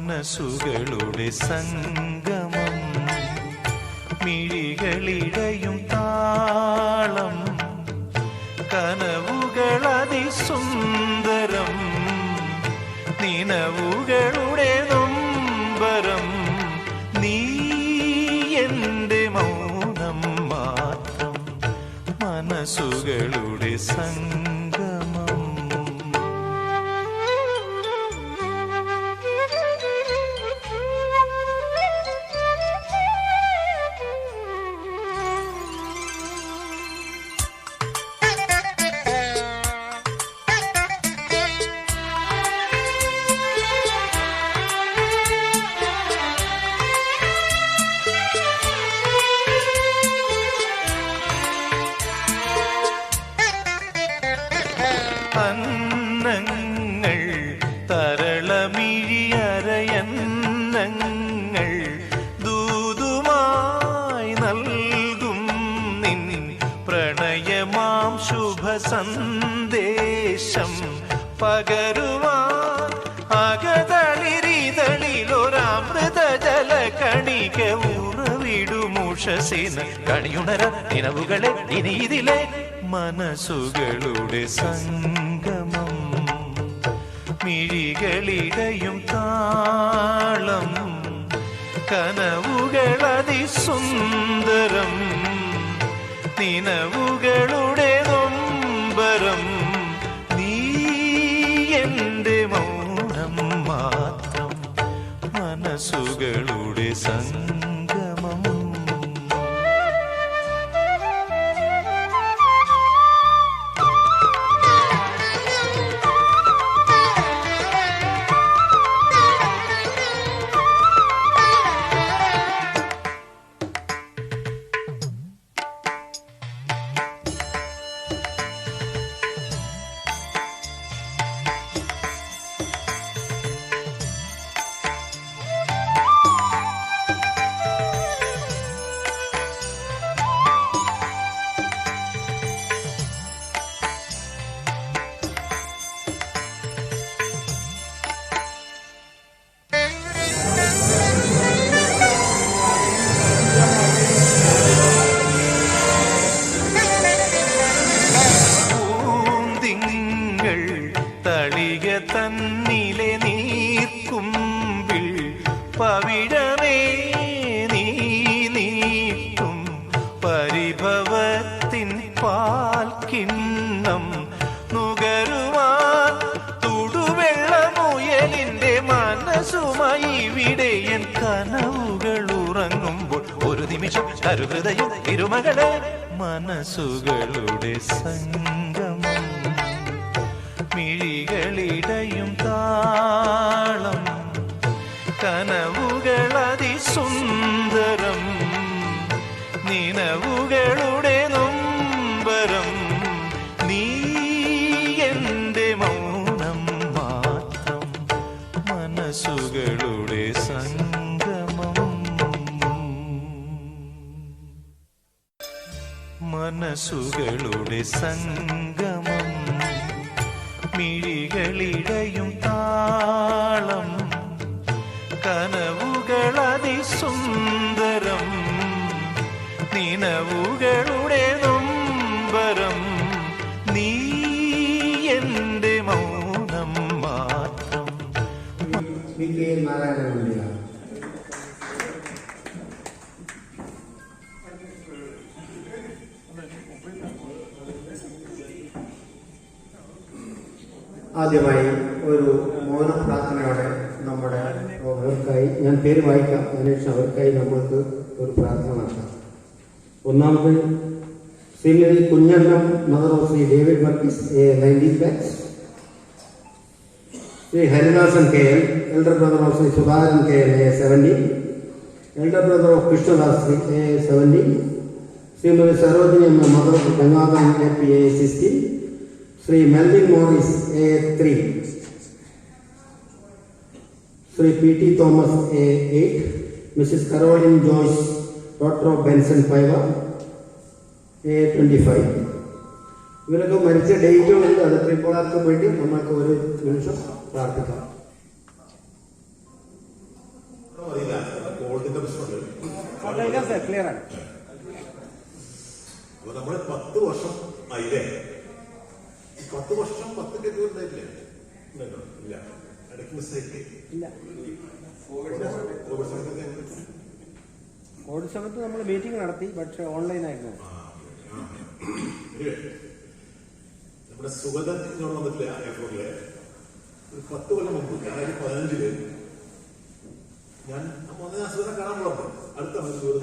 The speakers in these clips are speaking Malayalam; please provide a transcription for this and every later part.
മനസ്സുകളുടെ സംഗമം, മിഴികളിടയും താളം, കനവുകളതിസുന്ദരം, നിനവുകളുടെ നൊമ്പരം, നീ എൻ്റെ മൗനം മാത്രം, മനസ്സുകളുടെ സംഗമം. അന്നങ്ങൾ തരളമിഴിയരയന്നങ്ങൾ ദൂതുമായി നൽകും നിൻ പ്രണയമാം ശുഭ സന്ദേശം പകരുവാൻ അകതളിരിതളിലൊരാമൃത ജല കണിക ഉറവിടുമുഷസിന കണിയുണര നിലവുകളെ ഇനിയിതിലെ മനസ്സുകളുടെ സംഗമം, മിഴികളിടയും താളം, കനവുകളതിസുന്ദരം, നിനവുകളുടെ നൊമ്പരം, നീ എൻ്റെ മൗനം മാത്രം, മനസ്സുകളുടെ സംഗമം. തളിക തന്നിലെ നീർക്കുമ്പിൽ പവിഴമേ നീ നീക്കും പരിഭവത്തിൻ പാൽക്കിണ്ണം നുകരുവാൻ തുടുവെള്ളമുയലിന്റെ മനസ്സുമായി വിടയൻ കനവുകൾ ഉറങ്ങുമ്പോൾ ഒരു നിമിഷം കരുഹൃദയം ഇരുമകളെ മനസ്സുകളുടെ സംഗമം, മിഴികളിടയും താളം, കനവുകളതിസുന്ദരം, നിനവുകളുടെ നൊമ്പരം, നീ എൻ്റെ മൗനം മാത്രം, മനസ്സുകളുടെ സംഗമം, മനസ്സുകളുടെ സംഗമം, മിഴികളിടയും താളം, കനവുകളതിസുന്ദരം, നിനവുകളുടെ നൊമ്പരം, നീ എൻ്റെ മൗനം മാത്രം. ആദ്യമായി ഒരു മൗന പ്രാർത്ഥനയോടെ നമ്മുടെ അവർക്കായി ഞാൻ പേര് വായിക്കാം, അതിനുശേഷം അവർക്കായി നമ്മൾക്ക് ഒരു പ്രാർത്ഥന നടത്താം. ഒന്നാമത് Shrimati Kunjannam mother of Shri David Varghese A90 batch, Shri Haridasan KL elder brother of Shri Sudhakaran KL A70, elder brother of Krishnadas A70, Shrimati Sarojini M mother of Gangadharan AP A60, Shri Melvin Morris A3, Shri PT Thomas A8, Mrs Caroline Joyce daughter of Benson Paiva A25. ഇവരൊക്കെ മരിച്ച ഡേറ്റുകളുണ്ട്, അത് ഇപ്പോൾ ആർക്കും വേണ്ടി നമ്മൾക്ക് ഒരു നിമിഷം പ്രാർത്ഥിക്കാം. ക്ലിയർ ആണ്. അപ്പൊ നമ്മള് 10 വർഷം ആയില്ലേ? 10 വർഷം 10 ഗതി ഉണ്ടായിട്ടില്ലേ? ഇല്ല, ഇടയ്ക്ക് മിസ്സായിട്ട് ഇല്ല. കോവിഡ് സമയത്ത് നമ്മൾ മീറ്റിംഗ് നടത്തി, പക്ഷെ ഓൺലൈൻ ആയിരുന്നു. നമ്മുടെ സുഗതൻ ഇങ്ങോട്ട് വന്നിട്ടില്ല എയർപോർട്ടില്. ഒരു 10 കൊല്ലം മുമ്പ് 2015 ഞാൻ സുഗതനെ കാണാൻ പോകുന്നു. അടുത്താണ് സുഗതൻ.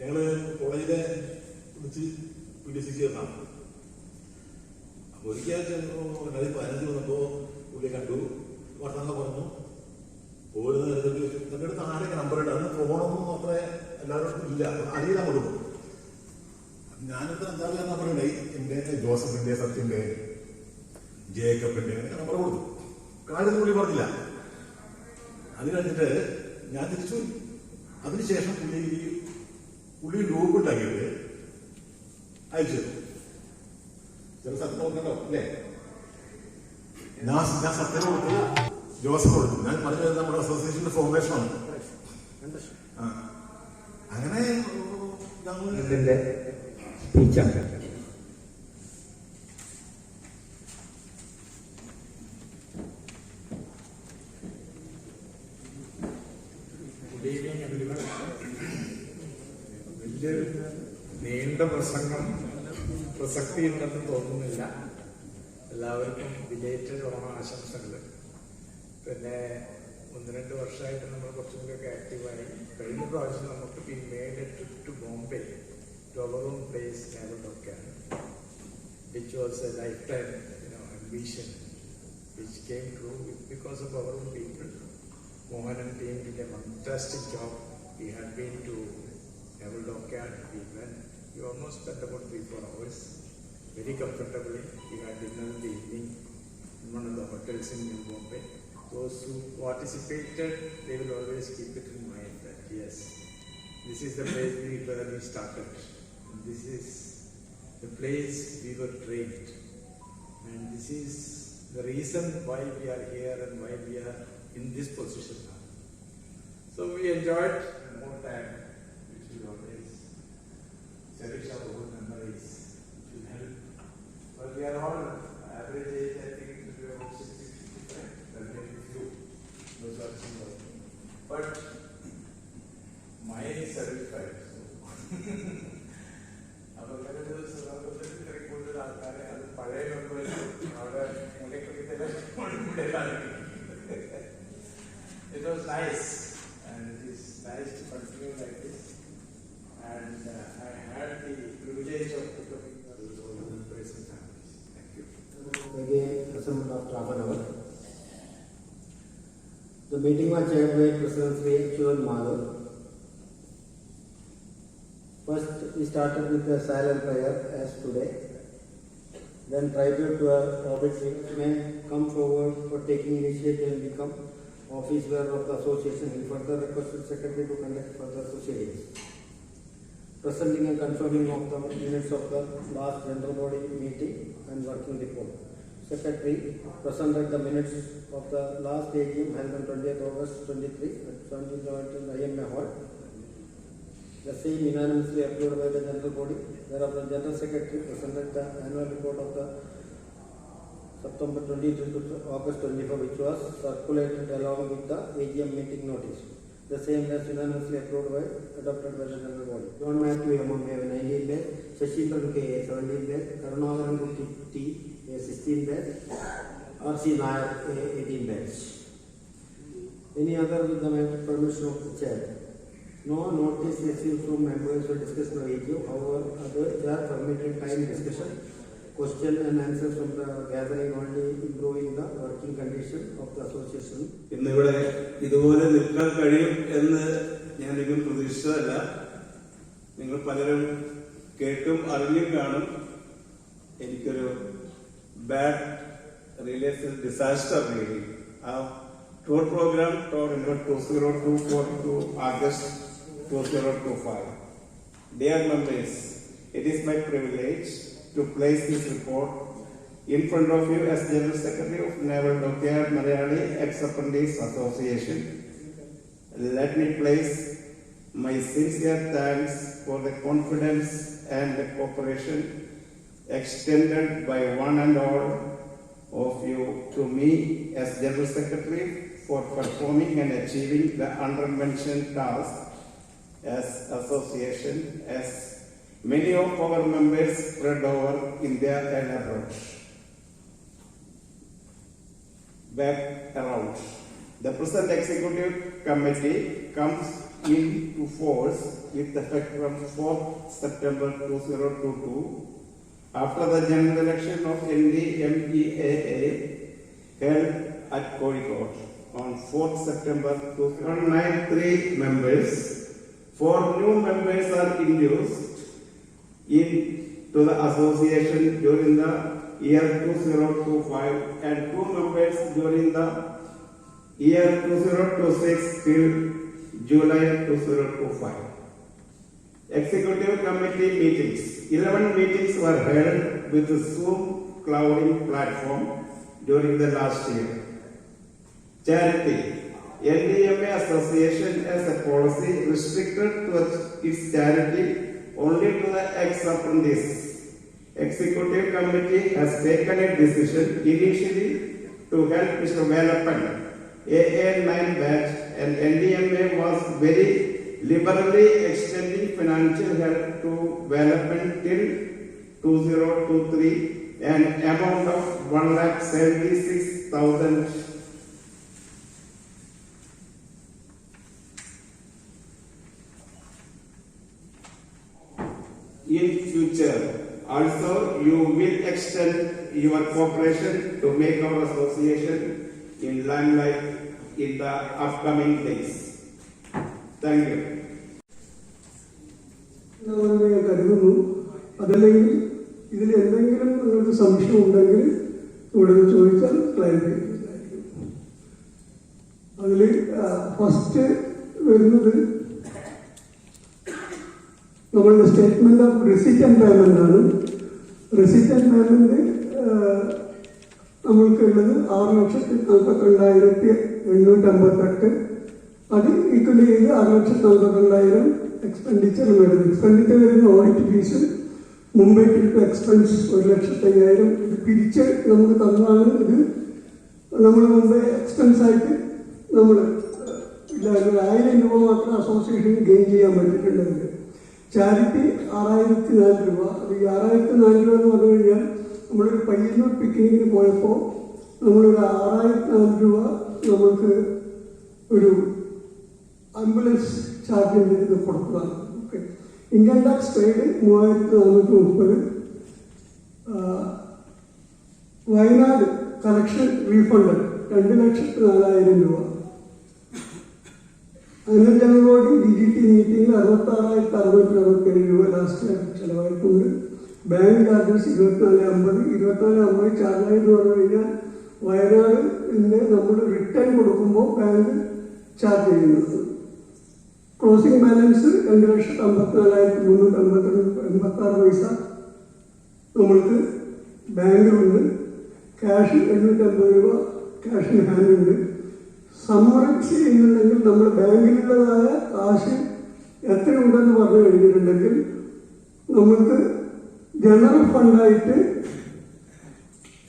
ഞങ്ങള് കോളേജിലെ വിളിച്ച് PDC ചേർന്നാണ്. അപ്പൊ ഒരിക്കൽ 2015 വന്നപ്പോ പുള്ളിയെ കണ്ടു, വർത്തമാനം പറഞ്ഞു. പോരുന്ന നേരത്തിൽ തന്റെ അടുത്ത് ആരൊക്കെ നമ്പർ ഉണ്ട്, അന്ന് ഫോണൊന്നും അത്ര എല്ലാവരും ഇല്ല, അറിയാൻ കൊടുക്കും. ഞാനിത് എന്താ നമ്പർ ഉണ്ടായി, എന്റെ ജോസഫിന്റെ, സത്യന്റെ, ജേക്കബിന്റെ നമ്പർ കൊടുത്തു. കാര്യമൊന്നും പുള്ളി പറഞ്ഞില്ല. അത് കഴിഞ്ഞിട്ട് ഞാൻ തിരിച്ചു. അതിനുശേഷം പുള്ളി ഗ്രൂപ്പ് ഉണ്ടാക്കിയിട്ട് അയച്ചു. ചില സത്യം നോക്കണ്ടോ അല്ലേ? ഞാൻ സത്യം കൊടുത്തു, ജോസഫ് കൊടുത്തു. ഞാൻ പറഞ്ഞത് നമ്മുടെ അസോസിയേഷന്റെ ഫോർമേഷനാണ്. അങ്ങനെ ഇതിന്റെ സ്പീച്ചാണ്. വലിയ നീണ്ട പ്രസക്തിയുണ്ടെന്ന് തോന്നുന്നില്ല. എല്ലാവർക്കും ബിലേറ്റഡ് ഓണ ആശംസകൾ. പിന്നെ 1-2 വർഷമായിട്ട് നമ്മൾ കുറച്ചും കൂടിയൊക്കെ ആക്റ്റീവായി. കഴിഞ്ഞ പ്രാവശ്യം നമുക്ക് we made a trip to Bombay, to our own place naval dockyard, which was a lifetime ambition which came true because of our own people. Mohan and team did a fantastic job. We had been to Navaldockad. We almost spent about 3-4 hours very comfortably. We had dinner in the evening in one of the hotels in New Bombay. Those who participated, they will always keep it in mind that yes, this is the place where we started. This is the place we were trained. And this is the reason why we are here and why we are in this position now. So we enjoyed more time, which will always cherish our own memories, which will help. But we are all average age, I think it will be about 60-65, there may be few, those are similar. But mine is 75. It was nice, and it is nice to continue like this. And I had the privilege of becoming one of the present families. Thank you. Again, assembled after half an hour. The meeting was chaired by President Sri Chuan Madhav. First, we started with a silent prayer as today. Then tribute to our orbits may come forward for taking initiative and become office bearer of the association. He further requested Secretary to conduct further proceedings. Presenting and confirming of the minutes of the last general body meeting and working report. Secretary presented the minutes of the last AGM held on 20th August 23 at 2011 IMA Hall. The same unanimously approved by the general body. Thereof, the General Secretary presented the annual report of the September 23 to August 24, which was circulated along with the AGM meeting notice. The same was unanimously approved by, adopted by the general body. John Matthew M.M. 19 days, Shashindran K. 17 days, Karunakaran T. 16 days, R.C. Nair 18 days. Any other with the permission of the chair? No notice received from members for discussion of AGM. However, they are permitted time discussion, question and answers from the gathering, only improving the working condition of the association. ഇന്നിവിടെ ഇതുപോലെ നിൽക്കാൻ കഴിയും എന്ന് ഞാനൊരിക്കലും പ്രതീക്ഷിച്ചതല്ല. നിങ്ങൾ പലരും കേട്ടും അറിഞ്ഞും കാണും. എനിക്കൊരു bad relation disaster really. Our tour program tour number 20242 August 2025. Dear members, it is my privilege to place this report in front of you as General Secretary of Navaldockad Malayali Ex-Apprentice Association. let me place my sincere thanks for the confidence and the cooperation extended by one and all of you to me as General Secretary for performing and achieving the undermentioned task as association, as many of our members spread over India and abroad. Back around. The present executive committee comes into force with effect from 4th September 2022 after the general election of NDMEAA held at Kozhikode on 4th September 2093 members. 4 new members are introduced into the association during the year 2025 and 2 members during the year 2026 till July 2025. Executive committee meetings. 11 meetings were held with the Zoom clouding platform during the last year. Charity. NDMA Association as a policy restricted to its charity only to the ex-apprentice. Executive committee has taken a decision initially to help Mr. Velappan, AA9 batch, and NDMA was very liberally extending financial help to Velappan till 2023 and amount of 1,76,000. In future, also you will extend your cooperation to make our association in limelight in the upcoming days. Thank you. ഞാൻ കരുതുന്നു. അതല്ലെങ്കിൽ ഇതിൽ എന്തെങ്കിലും നിങ്ങൾക്ക് സംശയം ഉണ്ടെങ്കിൽ ഇവിടെ നിന്ന് ചോദിച്ചാൽ ക്ലാരിഫൈ ചെയ്യുന്നതായിരിക്കും. അതിൽ ഫസ്റ്റ് വരുന്നത് നമ്മളുടെ സ്റ്റേറ്റ്മെന്റ് ഓഫ് റിസിറ്റ് ആൻഡ് പേയ്മെന്റ് ആണ്. റിസിറ്റ് ആൻഡ് പേയ്മെന്റ് നമ്മൾക്കുള്ളത് 6,42,858. അത് ഈക്വലി ചെയ്ത് 6,42,000 എക്സ്പെൻഡിച്ചർ വരുന്നത്. എക്സ്പെൻഡിച്ചർ വരുന്ന audit fees, Mumbai trip expense 1,05,000. ഇത് പിരിച്ച് നമുക്ക് തന്നതാണ്. ഇത് നമ്മൾ മുംബൈ എക്സ്പെൻസ് ആയിട്ട് നമ്മൾ 1,000 രൂപ മാത്രം അസോസിയേഷന് ഗെയിൻ ചെയ്യാൻ പറ്റിയിട്ടുള്ളത്. ചാരിറ്റി 6,004 രൂപ. അത് ഈ 6,004 രൂപ എന്ന് പറഞ്ഞു കഴിഞ്ഞാൽ നമ്മളൊരു പയ്യന്നൂർ പിക്നിക്കിന് പോയപ്പോൾ നമ്മളൊരു 6,004 രൂപ നമ്മൾക്ക് ഒരു ആംബുലൻസ് ചാർജിൻ്റെ ഇത് കൊടുത്തതാണ്. Okay. Income tax paid 3,430. Wayanad collection refund 2,04,000 രൂപ. അന്നൽ ജനറൽ ബോഡി DGT മീറ്റിംഗിൽ 66,667 രൂപ ലാസ്റ്റ് ചിലവായിട്ടുണ്ട്. Bank charges 24,50. 24,50 ചാർജായെന്ന് പറഞ്ഞു കഴിഞ്ഞാൽ വയനാടിൻ്റെ നമ്മൾ റിട്ടേൺ കൊടുക്കുമ്പോൾ ബാങ്ക് ചാർജ് ചെയ്യുന്നത്. ക്ലോസിംഗ് ബാലൻസ് 2,54,386 നമ്മൾക്ക് ബാങ്കിലുണ്ട്. ക്യാഷ് 850 രൂപ ക്യാഷ് ഇൻ ഹാൻഡ് ഉണ്ട്. സമ്മറൈസ് ചെയ്യുന്നുണ്ടെങ്കിൽ നമ്മൾ ബാങ്കിലുള്ളതായ കാശ് എത്രയുണ്ടെന്ന് പറഞ്ഞു കഴിഞ്ഞിട്ടുണ്ടെങ്കിൽ നമുക്ക് ജനറൽ ഫണ്ടായിട്ട്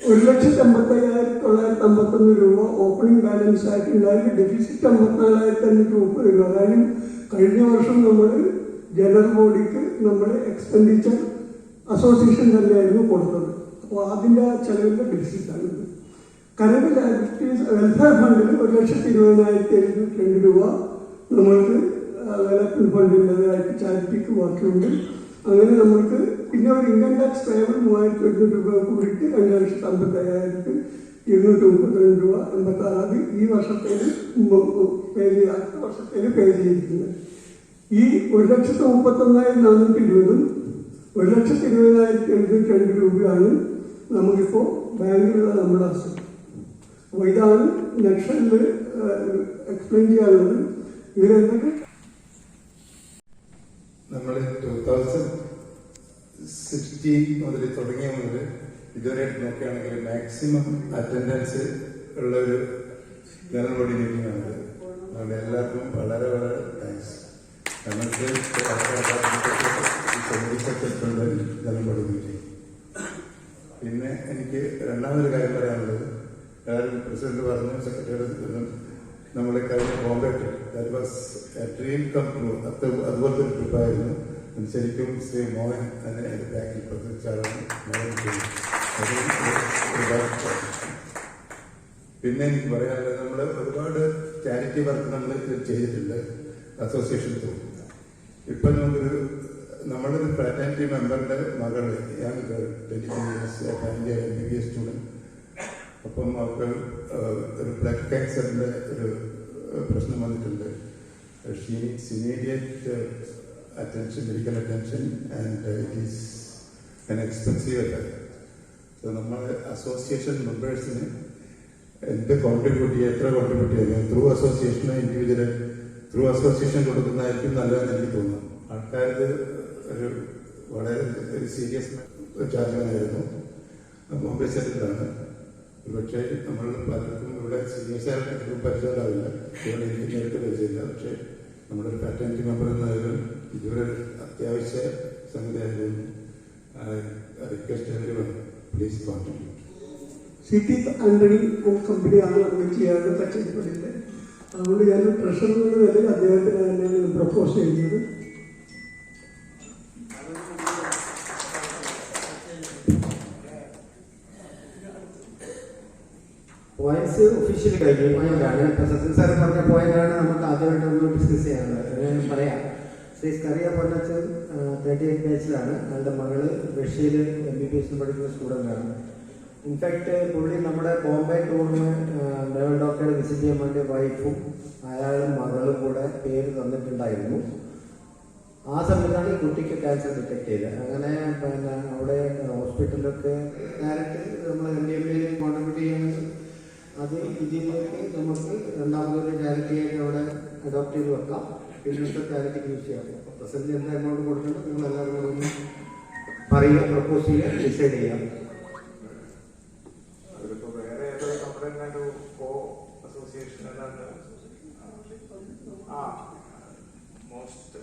1,85,951 രൂപ ഓപ്പണിംഗ് ബാലൻസ് ആയിട്ടുണ്ടായിരുന്നു. ഡെഫിസിറ്റ് 54,530 രൂപ. അതായത് കഴിഞ്ഞ വർഷം നമ്മൾ ജനറൽ ബോഡിക്ക് നമ്മൾ എക്സ്പെൻഡിച്ചർ അസോസിയേഷൻ തന്നെയായിരുന്നു കൊടുത്തത്. അപ്പോൾ അതിൻ്റെ ആ ചെലവിൻ്റെ ഡെഫിസിറ്റാണിത്. കറണ്ട് ലയബിലിറ്റീസ് വെൽഫെയർ ഫണ്ടിൽ 1,20,702 രൂപ നമ്മൾക്ക് ഡെവലപ്മെന്റ് ഫണ്ടിൻ്റെതായിട്ട് ചാരിറ്റിക്ക് ബാക്കിയുണ്ട്. അങ്ങനെ നമ്മൾക്ക് പിന്നെ ഒരു ഇൻകം ടാക്സ് പേബിൾ 3,800 രൂപ കൂടിയിട്ട് 2,50,232 രൂപ 86. അത് ഈ വർഷത്തേക്ക് അടുത്ത വർഷത്തേക്ക് പേ ചെയ്തിരിക്കുന്നത്. ഈ 1,31,420 1,20,702 രൂപയാണ് നമുക്കിപ്പോൾ ബാങ്കിലുള്ള നമ്മുടെ അസറ്റ്. അപ്പോൾ ഇതാണ് നെക്ഷനിൽ എക്സ്പ്ലെയിൻ ചെയ്യാനുള്ളത്. ഇതിലെന്തൊക്കെ നമ്മൾ 2016 മുതൽ തുടങ്ങിയ മുതൽ ഇതുവരെ നോക്കുകയാണെങ്കിൽ മാക്സിമം അറ്റൻഡൻസ് ഉള്ള ഒരു ജനറൽ ബോഡി മീറ്റിംഗ് ആണിത്. അതുകൊണ്ട് എല്ലാവർക്കും വളരെ വളരെ താങ്ക്സ്. കാരണം ജനം പഠിപ്പിക്കും. പിന്നെ എനിക്ക് രണ്ടാമതൊരു കാര്യം പറയാനുള്ളത്, പ്രസിഡന്റ് പറഞ്ഞു, സെക്രട്ടറി നമ്മളെ കഴിഞ്ഞ Bombay that was a dream come true. അതുപോലത്തെ ഒരു ട്രിപ്പായിരുന്നു. ശരിക്കും ശ്രീ മോഹൻ അതിനെ ബാക്കിൽ പ്രവർത്തിച്ചാലാണ് മോഹൻ ചെയ്യുന്നത്. പിന്നെ എനിക്ക് പറയാനുള്ളത്, നമ്മൾ ഒരുപാട് ചാരിറ്റി വർക്ക് നമ്മൾ ചെയ്തിട്ടുണ്ട് അസോസിയേഷൻ ത്രൂ. ഇപ്പം നമ്മളൊരു ഫ്രാറ്റേണിറ്റി മെമ്പറിന്റെ മകള് young girl 22 years final year MBBS student. അപ്പം അവർക്ക് ഒരു ബ്ലഡ് ക്യാൻസറിന്റെ ഒരു പ്രശ്നം വന്നിട്ടുണ്ട്. She needs immediate attention, medical attention, and it is an expensive affair. So നമ്മുടെ അസോസിയേഷൻ മെമ്പേഴ്സിന് എന്ത് കോൺട്രിബ്യൂട്ട് ചെയ്യുക, എത്ര കോൺട്രിബ്യൂട്ട് ചെയ്യുക, ത്രൂ അസോസിയേഷനോ ഇൻഡിവിജ്വൽ ത്രൂ അസോസിയേഷൻ കൊടുക്കുന്നതായിരിക്കും നല്ലതെന്ന് എനിക്ക് തോന്നുന്നു. ആൾക്കാർക്ക് ഒരു വളരെ ഒരു സീരിയസ് ചാർജായിരുന്നു. ബോംബെ സെറ്റിലാണ്. പക്ഷേ നമ്മൾ പലർക്കും ഇവിടെ സീരിയസ് ആയിട്ട് പരിചയമുണ്ടാവില്ല, ഇവിടെ എനിക്ക് നേരിട്ട് പരിചയമില്ല. പക്ഷേ നമ്മുടെ ഒരു പാറ്റേണിറ്റി മെമ്പർ എന്നതിലും ഇതൊരു അത്യാവശ്യ സംഗതിയായിരുന്നു. Request everyone, please contribute. City Antony കമ്പനിയാണ് നമ്മൾ ചെയ്യാതെ പച്ചപ്പടിയില്. അതുകൊണ്ട് ഞാൻ ട്രഷറർ എന്ന നിലയിൽ അദ്ദേഹത്തിന് തന്നെയാണ് പ്രപ്പോസ് ചെയ്തത്. പോയിന്റ്സ് ഒഫീഷ്യലി കഴിഞ്ഞു. പോയിന്റാണ് സച്ചിൻ സാർ പറഞ്ഞ പോയിന്റാണ് നമുക്ക് ആദ്യമായിട്ട് ഒന്ന് ഡിസ്കസ് ചെയ്യാനുള്ളത്. ഞാൻ പറയാം. ശ്രീ സ്കറിയ പൊന്നച്ചൻ 38 ബാച്ചിലാണ്. അയാളുടെ മകള് റഷ്യയിൽ MBBS പഠിക്കുന്ന സ്റ്റുഡൻ്റാണ്. ഇൻഫാക്ട് പുള്ളി നമ്മുടെ ബോംബെ ടൂറിന് നേവൽ ഡോക്ടറെ വിസിറ്റ് ചെയ്യാൻ വേണ്ടി വൈഫും അയാളും മകളും കൂടെ പേര് തന്നിട്ടുണ്ടായിരുന്നു. ആ സമയത്താണ് ഈ കുട്ടിക്ക് ക്യാൻസർ ഡിറ്റക്ട് ചെയ്തത്. അങ്ങനെ പിന്നെ അവിടെ ഹോസ്പിറ്റലിലൊക്കെ ഡയറക്റ്റ് നമ്മൾ NDMA കോൺട്രിബ്യൂട്ട് ചെയ്യുന്നത് അത് ഇതിലേക്ക് നമുക്ക് രണ്ടാമതൊരു ചാരിറ്റിയായിട്ട് അവിടെ അഡോപ്റ്റ് ചെയ്ത് വെക്കാം. പിന്നത്തെ ചാരിറ്റിക്ക് യൂസ് ചെയ്യാം. അപ്പോൾ പ്രസന്റ് എന്താ എമൗണ്ട് കൊടുക്കേണ്ടത് നിങ്ങൾ എല്ലാവരും കൂടെ ഒന്ന് പറയുക, പ്രപ്പോസ് ചെയ്യുക, ഡിസൈഡ് ചെയ്യാം. അതിലിപ്പോൾ വേറെ ഏതോ നമ്മുടെ തന്നെ ഒരു കോ അസോസിയേഷൻ അല്ലാണ്ട് most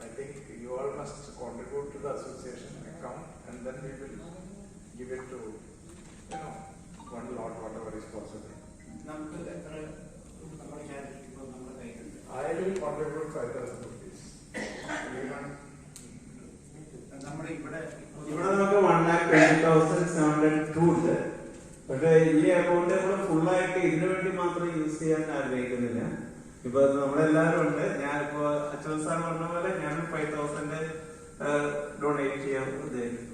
I think you all must contribute to the association account and then we will give it to, you know, one lot, whatever is possible. I will contribute 5,000 rupees. ഇവിടെ നമുക്ക് 1,20,702 ഉണ്ട്. പക്ഷെ ഈ എമൗണ്ട് നമ്മൾ ഫുള്ളായിട്ട് ഇതിനു വേണ്ടി മാത്രം യൂസ് ചെയ്യാൻ ആഗ്രഹിക്കുന്നില്ല. ഇപ്പൊ നമ്മളെല്ലാവരും ഉണ്ട്. ഞാനിപ്പോ അച്ഛൻ സാർ പറഞ്ഞ പോലെ ഞാൻ 5,000 ഡൊണേറ്റ് ചെയ്യാൻ ഉദ്ദേശിക്കുന്നു.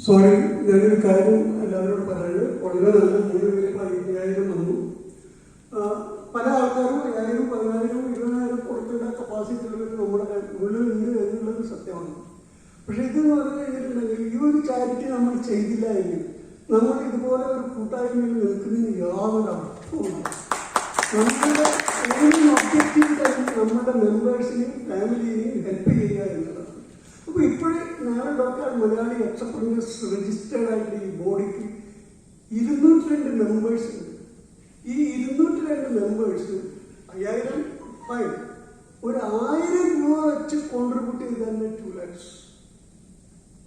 സോറി, ഞാനൊരു കാര്യം എല്ലാവരോടും പറയുന്നത്, വളരെ നല്ല 3,000 വന്നു. പല ആൾക്കാരും 5,000, 10,000, 20,000 കൊടുക്കേണ്ട കപ്പാസിറ്റി ഉള്ളവർ നമ്മുടെ ഉള്ളിലുണ്ട് എന്നുള്ളത് സത്യമാണ്. പക്ഷെ ഇതെന്ന് പറഞ്ഞു കഴിഞ്ഞിട്ടുണ്ടെങ്കിൽ ഈ ഒരു ചാരിറ്റി നമ്മൾ ചെയ്തില്ല എങ്കിൽ നമ്മൾ ഇതുപോലെ ഒരു കൂട്ടായ്മയിൽ നിൽക്കുന്നതിന് യാതൊരു അർത്ഥവുമില്ല. നമ്മുടെ മെയിൻ ഒബ്ജക്റ്റീവ് നമ്മുടെ മെമ്പേഴ്സിനെയും ഫാമിലിയെയും ഹെൽപ്പ് ചെയ്യുക എന്നുള്ളതാണ്. അപ്പൊ ഇപ്പോഴും നാളെ ഡോക്ടർ മലയാളി എക്സപ്രൻസ് രജിസ്റ്റേർഡ് ആയിട്ട് ഈ ബോഡിക്ക് 202 മെമ്പേഴ്സ് ഉണ്ട്. ഈ 202 മെമ്പേഴ്സ് 5,000 ഫൈൻ, ഒരു 1,000 രൂപ വെച്ച് കോൺട്രിബ്യൂട്ട് ചെയ്ത് തന്നെ 2 lakhs.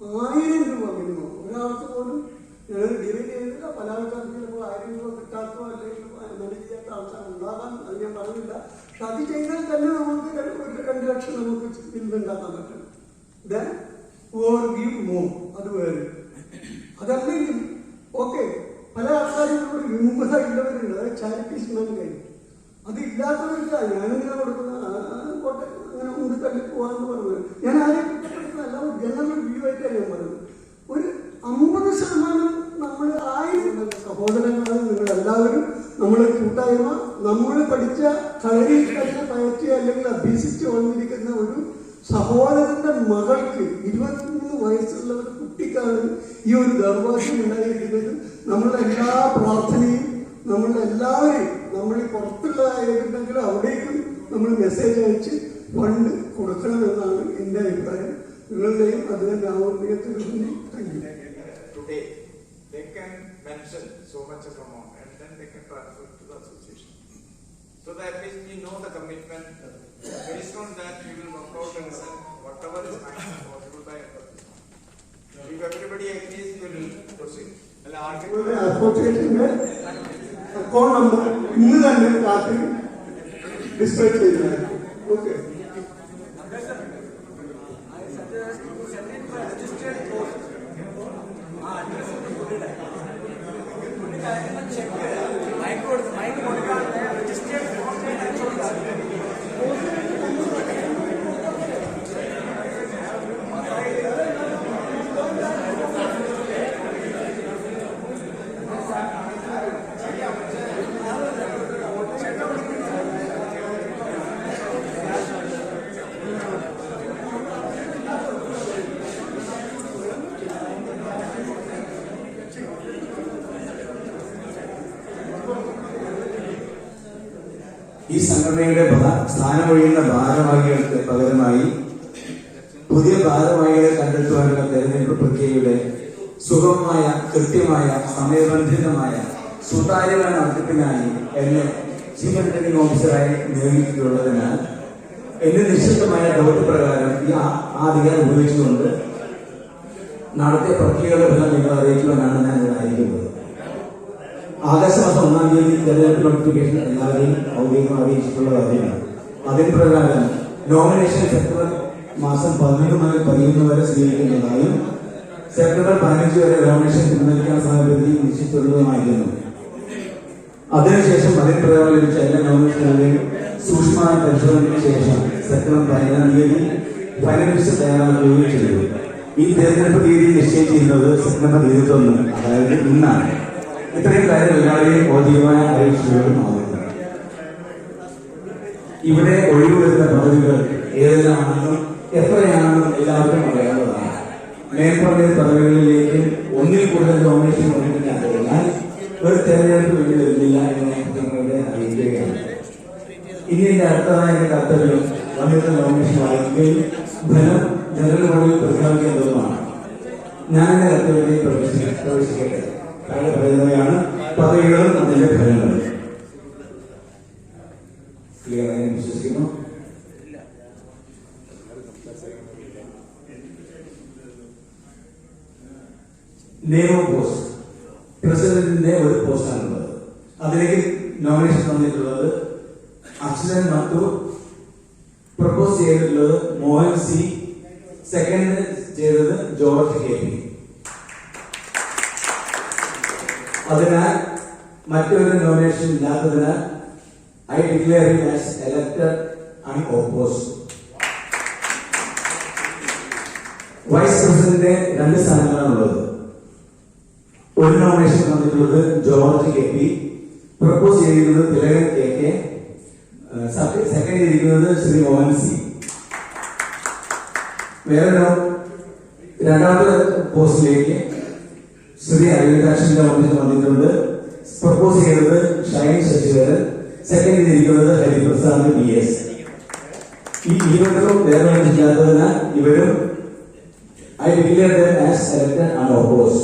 1,000 രൂപ മിനിമം. ഒരാൾക്ക് പോലും ഞാൻ ഡിവൈഡ് ചെയ്തില്ല. പല ആൾക്കാർക്ക് ചിലപ്പോൾ 1,000 രൂപ കിട്ടാത്തോ അല്ലെങ്കിൽ മാനേജ് ചെയ്യാത്ത ആൾക്കാർ ഉണ്ടാകാൻ, അത് ഞാൻ പറഞ്ഞില്ല. പക്ഷെ അത് ചെയ്താൽ തന്നെ നമുക്ക് 2 ലക്ഷം നമുക്ക് ബില്ലുണ്ടാക്കാൻ പറ്റും. Then whoever give more, അത് വേറെ. അതല്ലെങ്കിൽ ഓക്കെ, പല ആൾക്കാരും നമ്മുടെ വിമുഖത ഉള്ളവരുണ്ട്. അതായത് ചാരിറ്റീസ് മെൻ. അത് ഇല്ലാത്തവർക്ക് ഞാനിങ്ങനെ കൊടുക്കുന്ന കോട്ടെ അങ്ങനെ മുന്നിൽ തള്ളി പോകാന്ന് പറഞ്ഞത് ഞാൻ ആരെയും കുറ്റപ്പെടുത്തുന്നതല്ല, ഒരു ജനറൽ വ്യൂ ആയിട്ടാണ് ഞാൻ പറയുന്നത്. ഒരു 50% നമ്മൾ 1,000 സഹോദരങ്ങളാണ് നിങ്ങളെല്ലാവരും. നമ്മളെ കൂട്ടായ്മ നമ്മൾ പഠിച്ച കളരി കഴിഞ്ഞ പയറ്റി അല്ലെങ്കിൽ അഭ്യസിച്ച് വന്നിരിക്കുന്ന ഒരു സഹോദരന്റെ മകൾക്ക് 23 വയസ്സുള്ള ഒരു കുട്ടിക്കാണ് ഈ ഒരു ദൗർഭാഗ്യം ഉണ്ടായിരിക്കുന്നത്. നമ്മളുടെ എല്ലാ പ്രാർത്ഥനയും നമ്മളുടെ എല്ലാവരെയും നമ്മൾ പുറത്തുള്ളതായിട്ടുണ്ടെങ്കിൽ അവിടേക്കും നമ്മൾ മെസ്സേജ് അയച്ച് ഫണ്ട് കൊടുക്കണമെന്നാണ് എൻ്റെ അഭിപ്രായം. നിങ്ങളുടെയും അതിനെ രാമോദയത്തിൽ Today they can mention mention so much of amount, and then they can transfer to the association. So that at least we know the commitment. Based on that, we will work out and send whatever is maximum possible by end of this month. If everybody agrees, we will proceed. അസോസിയേഷന്റെ അക്കൗണ്ട് നമ്പർ ഇന്ന് തന്നെ രാത്രി ഡിസ്പ്ലേ ചെയ്തിട്ടുണ്ട്. ഓക്കെ. ഈ സംഘടനയുടെ സ്ഥാനമൊഴിയുന്ന ഭാരവാഹികൾക്ക് പകരമായി പുതിയ ഭാരവാഹികളെ കണ്ടെത്തുവാനുള്ള തെരഞ്ഞെടുപ്പ് പ്രക്രിയയുടെ സുഗമമായ, കൃത്യമായ, സമയബന്ധിതമായ സുതാര്യമായ നടത്തിപ്പിനായി എന്നെ ചീഫ് റിട്ടേണിംഗ് ഓഫീസറായി നിയോഗിച്ചിട്ടുള്ളതിനാൽ എന്റെ നിശ്ചിതമായ ദൗത്യപ്രകാരം ഈ അധികാരം ഉപയോഗിച്ചുകൊണ്ട് നടത്തിയ പ്രക്രിയകളുടെ ഫലം നിങ്ങൾ അറിയിക്കുവാനാണ് ഞാൻ ഇവിടെ ആയിരിക്കുന്നത്. ആഗസ്റ്റ് മാസം 1-ാം തീയതി തെരഞ്ഞെടുപ്പ് നോട്ടിഫിക്കേഷൻ എല്ലാവരെയും ഔദ്യോഗികമായി അറിയിച്ചിട്ടുള്ള കാര്യമാണ്. അതിന് പ്രകാരം നോമിനേഷൻ സെപ്റ്റംബർ മാസം 11 മുതൽ 13 വരെ സ്വീകരിക്കുന്നതായും സെപ്റ്റംബർ 15 വരെ നോമിനേഷൻ പിൻവലിക്കാൻ സമയപരിധി നിശ്ചയിച്ചിട്ടുള്ളതുമായിരുന്നു. അതിനുശേഷം അതിന് പ്രകാരം ലഭിച്ച എല്ലാ നോമിനേഷനുകളെയും സൂക്ഷ്മമായ പരിശോധനയ്ക്ക് ശേഷം സെപ്റ്റംബർ 15-ാം തീയതി ഫൈനൽ ലിസ്റ്റ് തയ്യാറാക്കുകയും ചെയ്തു. ഈ തെരഞ്ഞെടുപ്പ് തീയതി നിശ്ചയിച്ചിരുന്നത് സെപ്റ്റംബർ 21, അതായത് ഇന്നാണ്. ഇത്രയും കാര്യം എല്ലാവരെയും ഔദ്യോഗികമായ അറിയിച്ചുകൊണ്ടുമാകുന്നു. ഇവിടെ ഒഴിവുവരുന്ന പദവികൾ ഏതെല്ലാമാണെന്നും എത്രയാണെന്നും എല്ലാവർക്കും അറിയാവുന്നതാണ്. മേൽപ്പറഞ്ഞ പദവികളിലേക്ക് ഒന്നിൽ കൂടുതൽ നോമിനേഷൻ കൊണ്ടുവരാൻ കഴിഞ്ഞാൽ ഒരു തെരഞ്ഞെടുപ്പ് വേണ്ടി വരുന്നില്ല എന്ന് നിങ്ങളെ അറിയിക്കുകയാണ്. ഇനി എന്റെ അടുത്തതായ എന്റെ കർത്തവ്യം വന്നിട്ട് നോമിനേഷൻ വായിക്കുകയും ഫലം ജനറൽ ബോഡിയിൽ പ്രഖ്യാപിക്കേണ്ടതുമാണ്. ഞാൻ എന്റെ കർത്തവ്യത്തിൽ പ്രവേശിക്കട്ടെ. താഴെ പറയുന്നവയാണ് പദവികളും അതിന്റെ ഫലങ്ങളും. ക്ലിയറായി വിശ്വസിക്കുന്നു. നെയിം ഓഫ് പോസ്റ്റ് പ്രസിഡന്റിന്റെ ഒരു പോസ്റ്റാണുള്ളത്. അതിലേക്ക് നോമിനേഷൻ വന്നിട്ടുള്ളത് അച്യുതൻ മത്തു, പ്രപ്പോസ് ചെയ്തിട്ടുള്ളത് മോഹൻ സി, സെക്കൻഡ് ചെയ്തത് ജോർജ് കെ പി. അതിനാൽ മറ്റൊരു നോമിനേഷൻ ഇല്ലാത്തതിനാൽ I declare him as elected unopposed. Vice പ്രസിഡന്റിന്റെ 2 സ്ഥാനങ്ങളാണുള്ളത്. ഒരു നോമിനേഷൻ വന്നിട്ടുള്ളത് ജോർജ് കെ പി, പ്രപ്പോസ് ചെയ്യുന്നത് തിലകൻ കെ കെ, സെക്കൻഡ് ചെയ്തിരിക്കുന്നത് ശ്രീ മോഹൻ സി. വേറെ രണ്ടാമത്തെ പോസ്റ്റിലേക്ക് ശ്രീ അരവിന്ദാക്ഷന്റെ നോമിനേഷൻ വന്നിട്ടുണ്ട്. പ്രപ്പോസ് ചെയ്തത് ഷൈൻ ശശിധരൻ, സെക്കൻഡ് ചെയ്തിരിക്കുന്നത് ഹരിപ്രസാദ് BS. ഈ ഇരുവരും വേറെ ഇല്ലാത്തതിനാൽ ഇവരും I declare them as elected unopposed.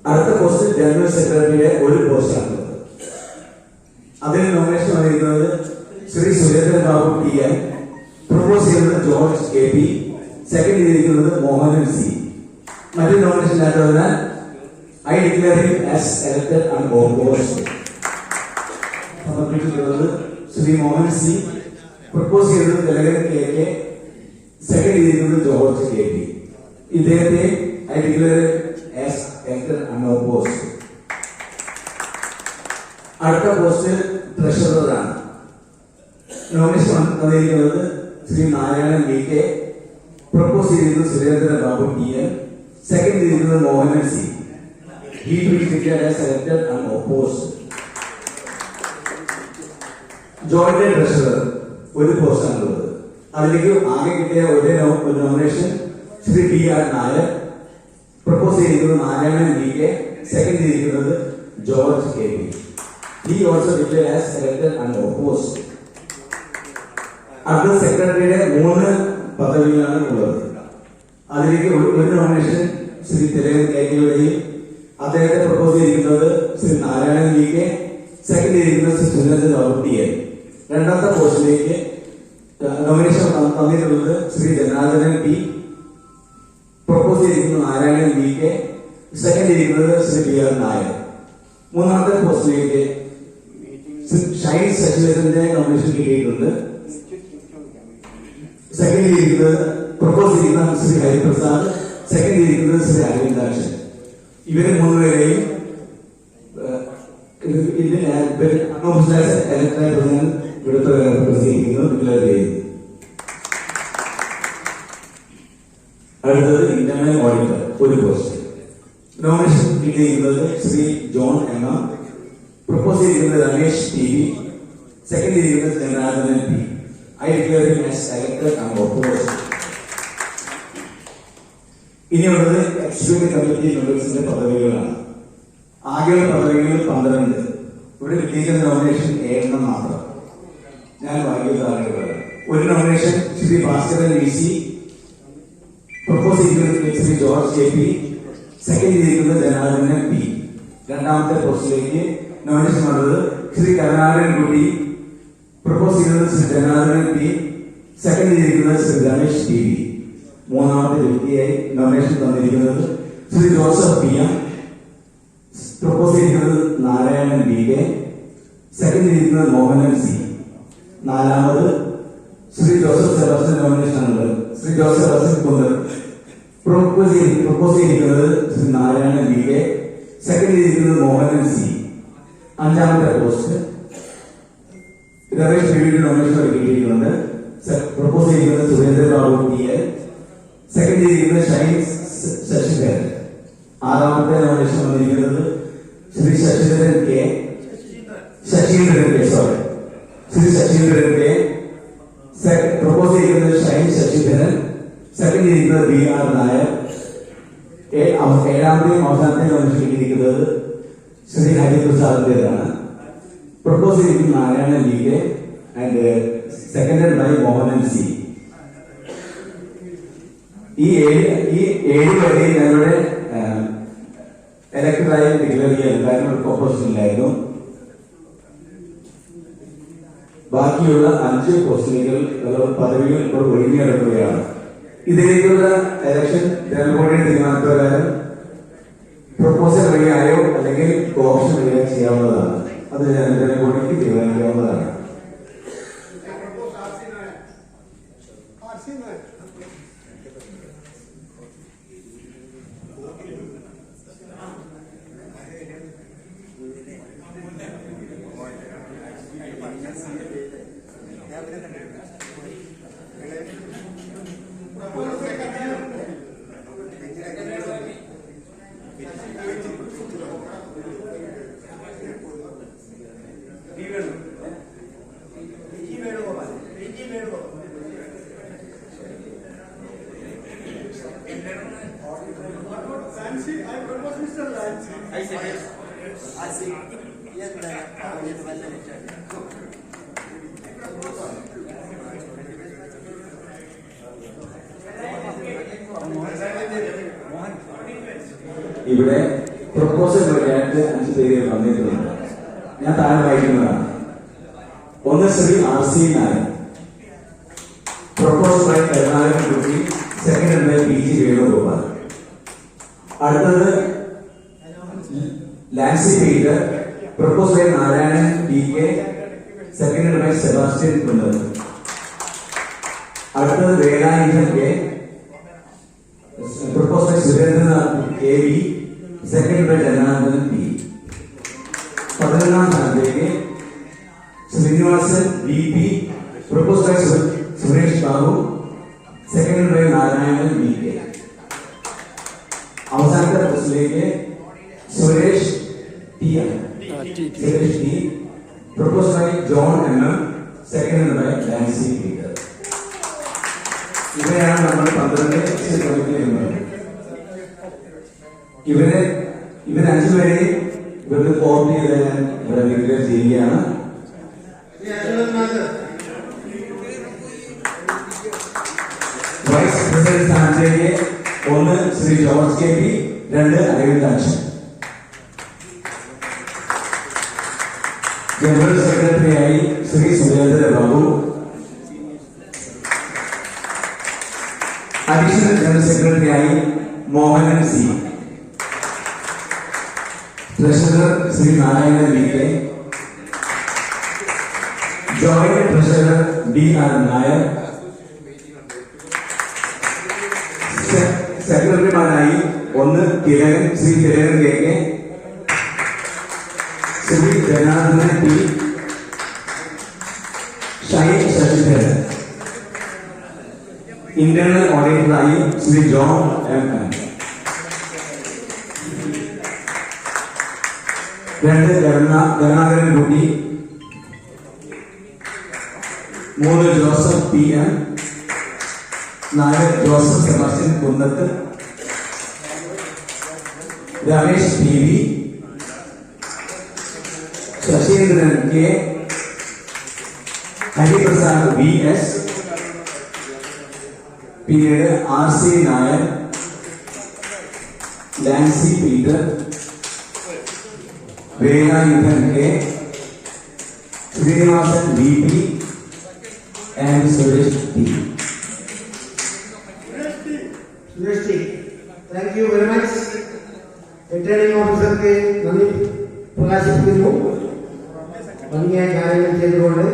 അടുത്ത പോസ്റ്റ് ജനറൽ സെക്രട്ടറിയുടെ ഒരു പോസ്റ്റാണുള്ളത്. അതിന് നോമിനേഷൻ വന്നിരിക്കുന്നത് ശ്രീ സുരേന്ദ്രൻ ബാബു TN, പ്രപ്പോസ് ചെയ്യുന്നത് ജോർജ് കെ പി, സെക്കൻഡ് ചെയ്തിരിക്കുന്നത് മോഹനൻ സി. മറ്റു നോമിനേഷൻ ഇല്ലാത്തതിനാൽ I declare him as elected unopposed. സമർപ്പിച്ചിട്ടുള്ളത് ശ്രീ മോഹൻ സി, പ്രപ്പോസ് ചെയ്തത് തിലകൻ കെ കെ, സെക്കൻഡ് ചെയ്തിരിക്കുന്നത് ജോർജ് കെ പി. ഇദ്ദേഹത്തെ I declare as elected unopposed. അടുത്ത പോസ്റ്റ് ട്രഷററാണ്. നോമിനേഷൻ വന്നിരിക്കുന്നത് ശ്രീ നാരായണൻ VK, പ്രപ്പോസ് ചെയ്തിരിക്കുന്നത് സുരേന്ദ്രൻ ബാബു TN, സെക്കൻഡ് ചെയ്തിരിക്കുന്നത് Mohanan C. He will declare as elected unopposed. Joint treasurer ഒരു പോസ്റ്റാണുള്ളത്. അതിലേക്ക് ആകെ കിട്ടിയ ഒരു nomination Shri DR Nair, propose ചെയ്തിരിക്കുന്നത് നാരായണൻ VK, സെക്കൻഡ് ചെയ്തിരിക്കുന്നത് George K P. He also declared as elected unopposed. അടുത്ത സെക്രട്ടറിയുടെ 3 പദവികളാണ് ഉള്ളത്. അതിലേക്ക് ഒരു നോമിനേഷൻ ശ്രീ തിലകൻ കെ.യുടെയും അദ്ദേഹത്തെ പ്രപ്പോസ് ചെയ്തിരിക്കുന്നത് ശ്രീ നാരായണൻ വി.കെ, സെക്കൻഡ് ചെയ്തിരിക്കുന്നത് ശ്രീ സുരേന്ദ്രൻ റൌട്ടിയെ. രണ്ടാമത്തെ പോസ്റ്റിലേക്ക് നോമിനേഷൻ തന്നിട്ടുള്ളത് ശ്രീ ജനാർദ്ദനൻ പി, പ്രപ്പോസ് ചെയ്തിരിക്കുന്നത് നാരായണൻ വി.കെ, സെക്കൻഡ് ചെയ്തിരിക്കുന്നത് ശ്രീ പി.ആർ. നായർ. മൂന്നാമത്തെ പോസ്റ്റിലേക്ക് ഷൈൻ ശശിധരന്റെ നോമിനേഷൻ കിട്ടിയിട്ടുണ്ട്. സെക്കൻഡ് ചെയ്തിരിക്കുന്നത് പ്രപ്പോസ് ചെയ്യുന്ന ശ്രീ ഹരിപ്രസാദ്, സെക്കൻഡ് ചെയ്തിരിക്കുന്നത് ശ്രീ അരവിന്ദാക്ഷൻ. ഇവര് 3 പേരെയും അടുത്തത് ഇന്റർണൽ ഓഡിറ്റർ, ഒരു പോസ്റ്റ്. നോമിനേഷൻ കിട്ടിയിരിക്കുന്നത് ശ്രീ ജോൺ എം, പ്രപ്പോസ് ചെയ്തിരിക്കുന്നത് രമേശ് ടി വി, സെക്കൻഡ് ചെയ്തിരിക്കുന്നത് Janardhanan P. I declare him as elected and opposed. ഇനിയുള്ളത് എക്സിക്യൂട്ടീവ് കമ്മിറ്റി മെമ്പേഴ്സിന്റെ പദവികളാണ്. ആകെയുള്ള പദവികൾ 12. ഇവിടെ കിട്ടിയിരിക്കുന്ന നോമിനേഷൻ 7 മാത്രം. ഞാൻ വായിക്കുന്നതാണ്. ഒരു nomination Shri Bhaskaran VC, propose ചെയ്തിരിക്കുന്നത് ശ്രീ ജോർജ് കെ.പി, സെക്കൻഡ് ചെയ്തിരിക്കുന്നത് ജനാർദ്ദനൻ പി. രണ്ടാമത്തെ പോസ്റ്റിലേക്ക് നോമിനേഷൻ ഉള്ളത് ശ്രീ കരുണാകരൻ കുട്ടി, പ്രപ്പോസ് ചെയ്തത് ശ്രീ ജനാർദ്ദനൻ പി, സെക്കൻഡ് ചെയ്തിരിക്കുന്നത് ശ്രീ രമേശ് ടി വി. മൂന്നാമത്തെ വ്യക്തിയായി നോമിനേഷൻ തന്നിരിക്കുന്നത് Shri Joseph P M, propose ചെയ്തിരിക്കുന്നത് നാരായണൻ വി.കെ, സെക്കൻഡ് ചെയ്തിരിക്കുന്നത് മോഹനൻ സി. നാലാമത് ശ്രീ ജോസഫ് സെബാസ്റ്റ്യൻ നോമിനേഷൻ ഉള്ളത്. ശ്രീ ജോസഫ് സെബാസ്റ്റ്യൻ കുന്നർ, പ്രപ്പോസ് ചെയ്തിരിക്കുന്നത് ശ്രീ നാരായണൻ വി.കെ, സെക്കൻഡ് ചെയ്തിരിക്കുന്നത് മോഹനൻ സി. അഞ്ചാമത്തെ പോസ്റ്റ് രമേശ് ടിവിയുടെ നോമിനേഷൻ കിട്ടിയിട്ടുണ്ട്. പ്രപ്പോസ് ചെയ്തിരിക്കുന്നത് സുരേന്ദ്രൻ ബാബു ടി.എൽ, സെക്കൻഡ് ചെയ്തിരിക്കുന്നത് ഷൈൻ ശശിധരൻ. ആറാമത്തെ നോമിനേഷൻ വന്നിരിക്കുന്നത് ശ്രീ ശശീന്ദ്രൻ കെ, പ്രപ്പോസ് ചെയ്തിരിക്കുന്നത് ഷൈൻ ശശിധരൻ, സെക്കൻഡ് ചെയ്തിരിക്കുന്നത് പി.ആർ. നായർ. ഏഴാമത്തെയും അവസാനത്തെയും നോമിനേഷൻ കിട്ടിയിരിക്കുന്നത് ശ്രീ ഹരിപ്രസാദിന്റേതാണ്. പ്രപ്പോസ് ചെയ്തിരിക്കുന്നത് Narayanan V K and seconded by Mohanan C. ഈ 7 പേരെയും ഞങ്ങളുടെ ഇലക്ടറായി ഡിക്ലെയർ ചെയ്യാൻ കാരണം ഓപ്പോസിഷൻ ഇല്ലായിരുന്നു. ബാക്കിയുള്ള 5 പോസ്റ്റുകൾ പദവികൾ ഇപ്പോൾ ഒഴിഞ്ഞെടുക്കുകയാണ്. ഇതിലേക്കുള്ള ഇലക്ഷൻ ജനറൽ ബോഡിയുടെ തീരുമാനപ്രകാരം പ്രപ്പോസൽ വഴിയായോ അല്ലെങ്കിൽ ഓപ്ഷൻ വഴിയോ ചെയ്യാവുന്നതാണ്. അത് ജനറൽ ബോഡിക്ക് തീരുമാനിക്കാവുന്നതാണ്. ഇവിടെ പ്രപ്പോസൽ വഴിയായിട്ട് 5 പേര് വന്നിട്ടുണ്ട്. ഞാൻ താഴെ വായിക്കുന്നതാണ്. ഒന്ന് Shri R C. Nair, propose by Karunakaran Kutty, second by P G. Venugopal. അടുത്തത് Lancy Peter, propose by Narayanan V K, second by Sebastian Kunnar. അടുത്തത് Velayudhan K, propose by Surendranath K V, second by Janardhanan P. 11ാം സ്ഥാനത്തേക്ക് Sreenivasan V P, propose by Suresh Babu, second by Narayanan V K. അവസാനത്തെ പോസ്റ്റിലേക്ക് Suresh T, propose by John M, second by Lancy Peter. ഇവരെയാണ് നമ്മൾ 12 കമ്മിറ്റി മെമ്പർ. ഇവര് 5 പേരെയും ഇവർക്ക് കോപ്പി ചെയ്ത് ഞാൻ ഇവിടെ ഡിക്ലെയർ ചെയ്യുകയാണ്. പ്രസിഡന്റ് സ്ഥാനത്തേക്ക് 1 Shri George K P, 2 Aravindakshan. General സെക്രട്ടറിയായി ശ്രീ സുരേന്ദ്ര ബാബു. അഡീഷണൽ ജനറൽ സെക്രട്ടറിയായി Mohanan C. Treasurer Shri Narayanan V K. Joint treasurer D.R. Nair. സെക്രട്ടറിമാരായി 1 Thilakan Shri Thilakan K K, Shri Janardhanan T, Shine Sasidharan. Internal ഓഡിറ്ററായി Shri John M. 2 Karunakaran Kutty, 3 Joseph P M, 4 Joseph Sebastian Kunnath, Ramesh T V, Sasheendran K, Hariprasad V S, പിന്നീട് R.C. Nair, Lancy Peter, Velayudhan K, Srinivasan V P and Suresh T. Thank you very much. Returning ഓഫീസർക്ക് നന്ദി പ്രകാശിപ്പിക്കുന്നു. ഭംഗിയായ കാര്യങ്ങൾ ചെയ്തുകൊണ്ട്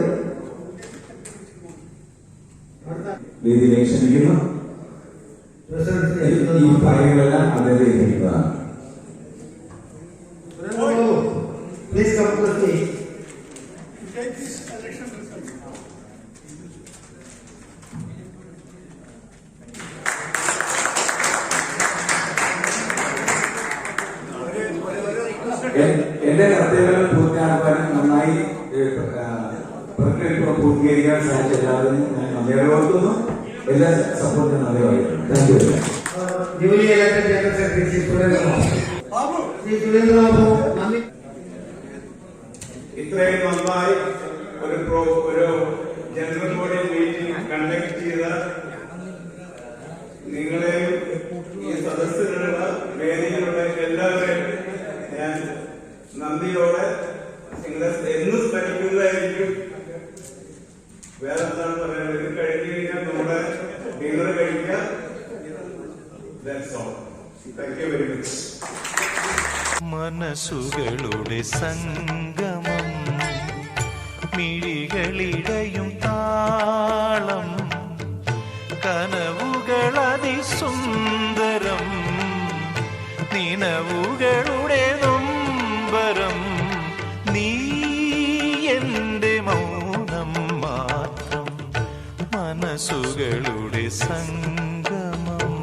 വേദിയിലേക്ക് ക്ഷണിക്കുന്നു. ഈ കാര്യങ്ങളെല്ലാം അദ്ദേഹത്തെ ഏൽപ്പിക്കുന്നതാണ്. Please come to the stage. എന്റെ കർത്തവ്യങ്ങൾ പൂർത്തിയാക്കാൻ നന്നായി പ്രക്രിയ പൂർത്തീകരിക്കാൻ സാധിച്ച എല്ലാവരും ഞാൻ നന്ദി ഓർക്കുന്നു. എല്ലാ സപ്പോർട്ടിനും നന്ദി പറയുന്നു. Thank you. Newly elected General Secretary Sri Surendra Babu. Sri Surendra Babu, നന്ദി. ഇത്രയും നന്നായി ഒരു ജനറൽ ബോഡി മീറ്റിംഗ് കണ്ടക്ട് ചെയ്ത നിങ്ങളെയും ഈ സദസ്സിലുള്ള വേദിയിലുള്ള എല്ലാവരെയും ഞാൻ നന്ദിയോടെ നിങ്ങളെ എന്നും സ്മരിക്കുന്നതായിരിക്കും. വേറെ എന്താണ് പറയുന്നത്? ഇത് കഴിഞ്ഞു കഴിഞ്ഞാൽ നമ്മുടെ ഡിന്നർ കഴിക്കുക. That's all. Thank you very much. മനസ്സുകളുടെ സംഗമം, മിഴികളിടയും താളം, കനവുകളതിസുന്ദരം, നിനവുകളുടെ നൊമ്പരം, നീ എന്റെ മൗനം മാത്രം. മനസ്സുകളുടെ സംഗമം.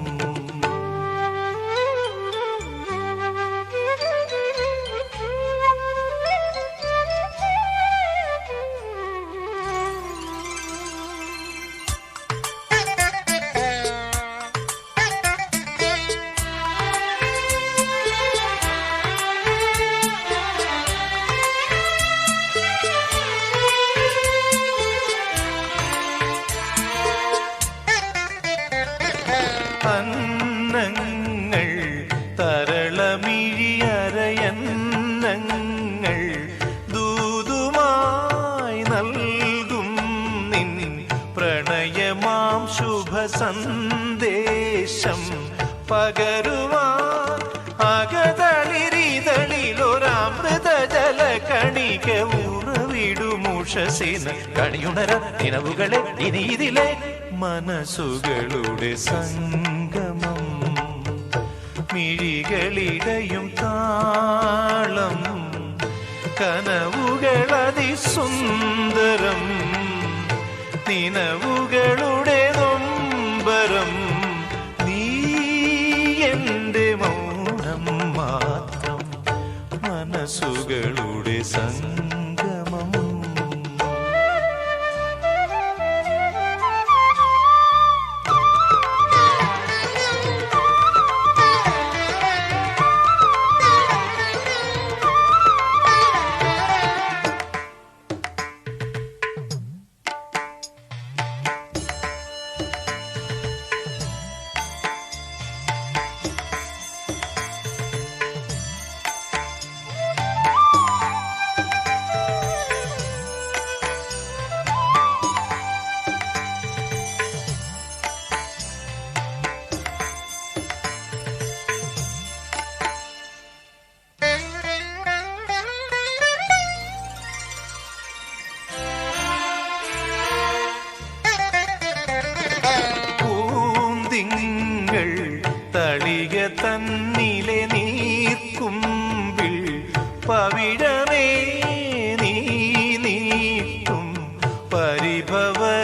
അന്നങ്ങൾ തരളമിഴിയരയന്നങ്ങൾ ദൂതുമായി നൽകും നിൻ പ്രണയമാം ശുഭ സന്ദേശം പകരുവാൻ അകതളിരിതളിലൊരമൃത ജലകണിക ഉറവിടുമുഷസിന കണിയുണര നിലവുകളെ ഇനിയിതിലെ മനസ്സുകളുടെ സംഗമം, മിഴികളിടയും താളം, കനവുകളതിസുന്ദരം, നിനവുകളുടെ നൊമ്പരം, നീ എന്റെ മൗനം മാത്രം. മനസ്സുകളുടെ സംഗമം.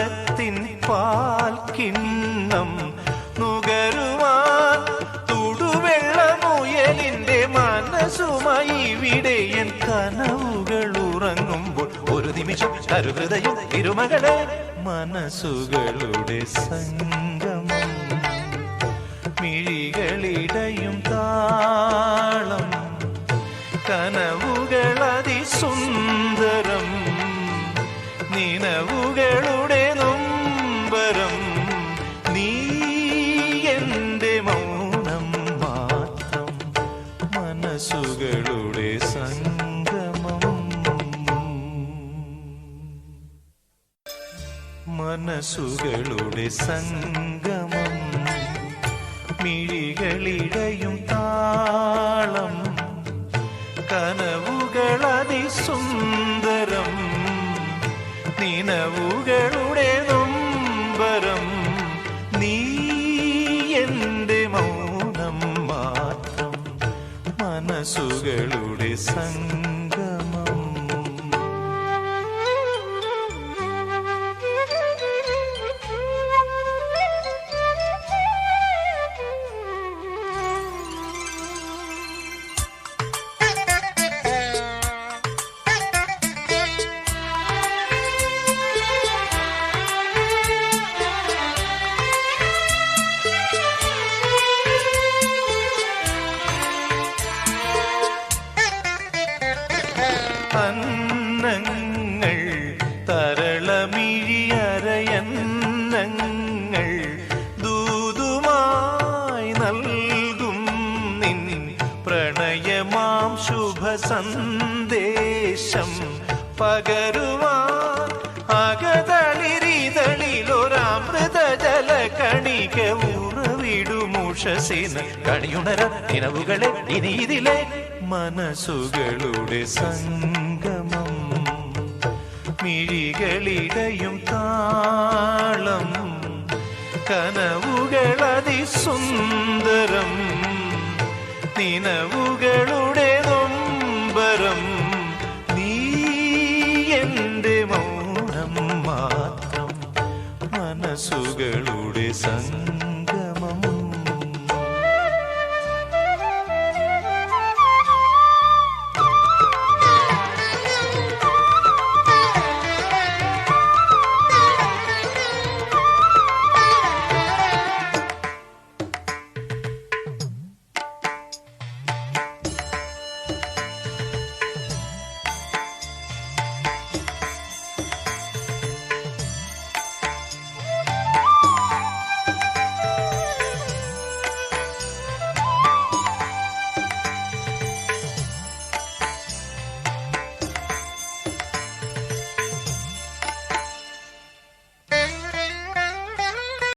സ്വരത്തിൻ പാൽക്കിണ്ണം നുകരുവാൻ തുടുവെള്ളമുയലിന്റെ മനസ്സുമായി ഇവിടെ എൻ കനവുകൾ ഉറങ്ങുമ്പോൾ ഒരു നിമിഷം കരുഹൃദയം ഇരുമകളെ മനസ്സുകളുടെ സംഗമം മിഴികളിടയും താളം കനവുകൾ അതിസുന്ദരം നിനവുകളുടെ നൊമ്പരം നീ എന്റെ മൗനം മാത്രം മനസ്സുകളുടെ സംഗമം മനസ്സുകളുടെ സംഗമം മിഴികളിടയും താളം കനവുകൾ അതിസുന്ദരം നിനവുകളുടെ നൊമ്പരം നീ എന്റെ മൗനം മാത്രം മനസ്സുകളുടെ സംഗമം അന്നങ്ങൾ തരളമിഴിയരയന്നങ്ങൾ ദൂതുമായി നൽകും നിൻ പ്രണയമാം ശുഭ സന്ദേശം പകരുവാൻ അകതളിരിതളിലൊരാമൃത ജല കണിക ഉറവിടുമുഷസിന് കണിയുണര നിലവുകളെ ഇനി ഇതിലെ മനസ്സുകളുടെ സംഗമം മിഴികളിടയും താളം കനവുകൾ അതിസുന്ദരം നിനവുകളുടെ നൊമ്പരം നീ എന്റെ മൗനം മാത്രം മനസ്സുകളുടെ സംഗമം